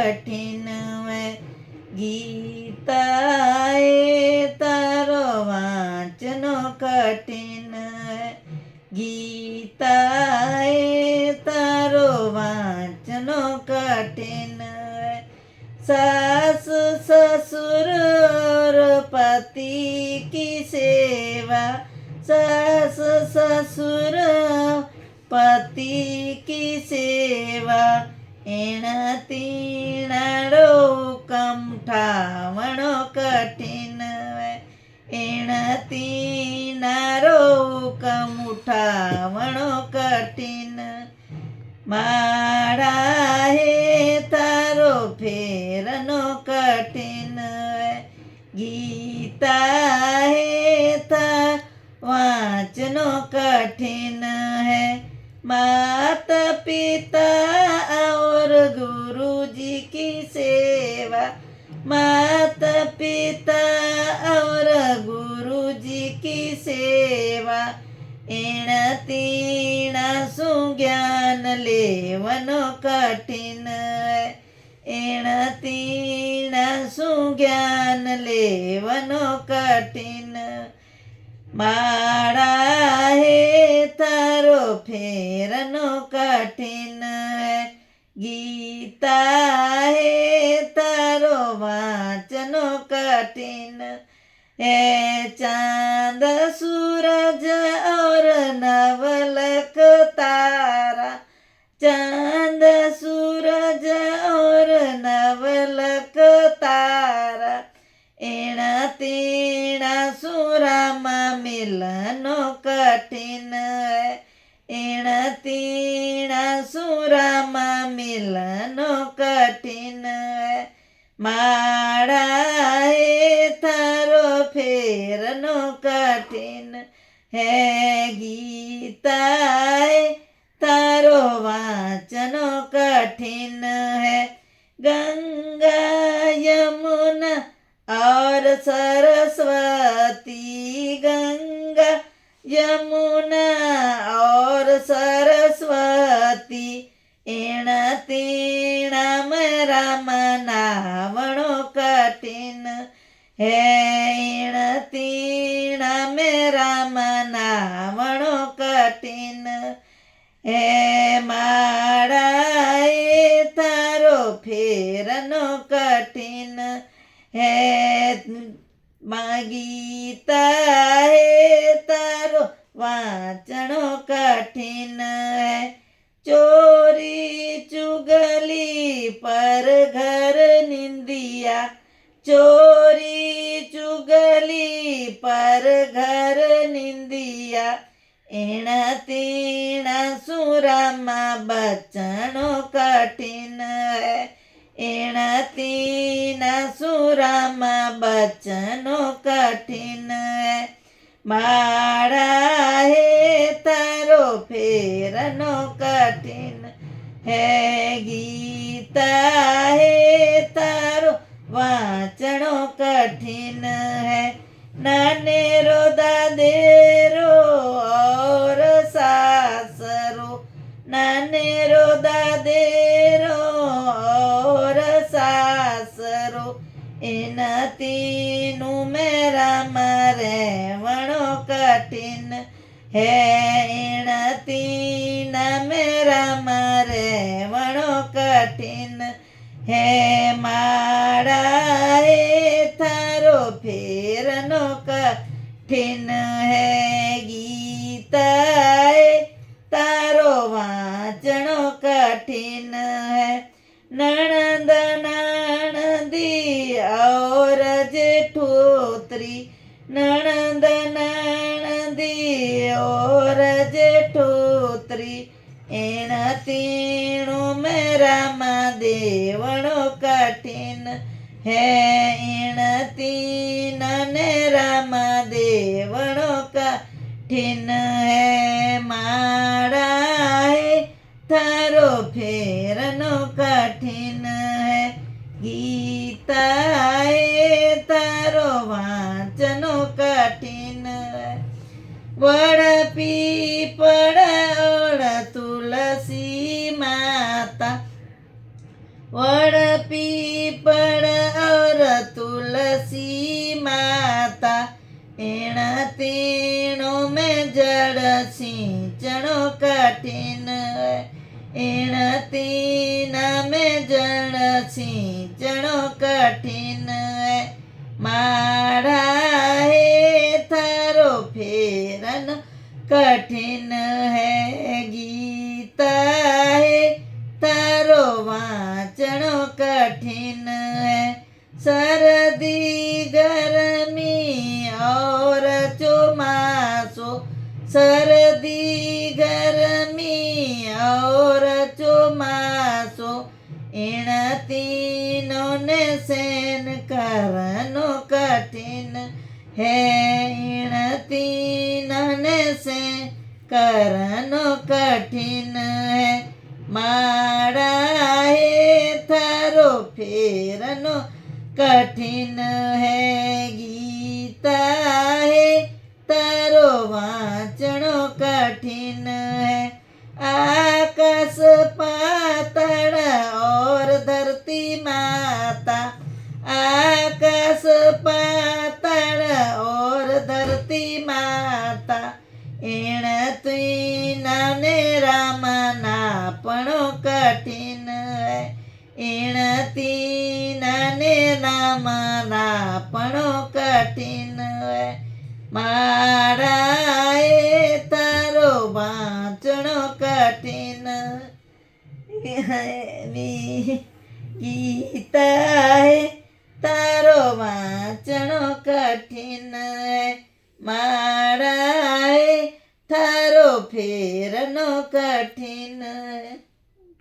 कठिन है। गीता ए तारो वांचनो कठिन है। गीता ए तारो वांचनो कठिन है। सास ससुर और पति की सेवा, सास ससुर पति की सेवा, एण तीणाड़ो हुकम ठावणो कठिन है। एण तीणारो हुकम उठावणो कठिन। माड़ा हे तारो फेरनो कठिन है। गीता हे तार वांचनो कठिन है। माता पिता और गुरु जी की सेवा, माता पिता और गुरु जी की सेवा, एण तीणा सु ज्ञान लेवनो कठिन है। एण तीणा सु ज्ञान लेवनो कठिन। माड़ा हे तारो फेरनो कठिन है। गीता हे तारो वांचनो कठिन है। चांद सूरज और नवलख तारा, चांद सूरज और नवलख तारा, एण तीणा सुरामा मिलनो कठिन है। एण तीणा सुरामा मिलनो कठिन है। माड़ा हे थारो फेरनो कठिन है। गीता हे तारो वांचनो कठिन है। गंगा यमुना और सरस्वती, गंगा यमुना और सरस्वती, एण तीणा राम नावणो कठिन है। एण तीणा राम नावणो कठिन है। माड़ा ए तारो फेरनो कठिन है। गीता हे तारो वांचनो कठिन है। चोरी चुगली पर घर निंदिया, चोरी चुगली पर घर निंदिया, एण तीणा सुरामा बचनो कठिन है। एण तीणा सुरामा बचनो कठिन है। माड़ा हे तारो फेरनो कठिन है। गीता हे तारो वांचनो कठिन है। नानेरो दादेरो और सासरो, नानेरो दादेरो और सासरो, एन तीनू मेरा मारे वणो कठिन है। एण तीना मेरा मारे वणो कठिन है। माड़ा हे थारो फेरनो कठिन है। गीता हे तारो वांचनो कठिन है। नणंद नणंदी और जेठोतरी, नणंद नणंदी और जेठोतरी, एण तीणू मेरा देवणो कठिन है। एण तीन राम देवणो कठिन है। माड़ा हे थारो फेरनो कठिन है। गीता हे तारो वांचनो कठिन है। वड पीपळ और तुलसी माता, वड पीपल और तुलसी माता एण तीनों में जड़ सिंचनो कठिन है एण तीन में जड़ सिंचनो कठिन है मारा है थारो फेरन कठिन है गीता है तारो वाचनो कठिन है सर्दी गर्मी और चौमासो सर्दी गर्मी और चौमासो इन तीनों ने सहन करनो कठिन है इन तीनों ने सहन करनो कठिन है मारा है थारो फेरनो कठिन है गीता है तारो वाचनो कठिन है आकाश पाताल और धरती माता आकाश पाताल और धरती माता एण तीनों ने राम नापणो कठिन है एण तीनों ने राम नापणो कठिन है मारा ए तारो वाचणो कठिन गीता है तारो वाचणो कठिन है मारा है थारो फेरनो कठिन है।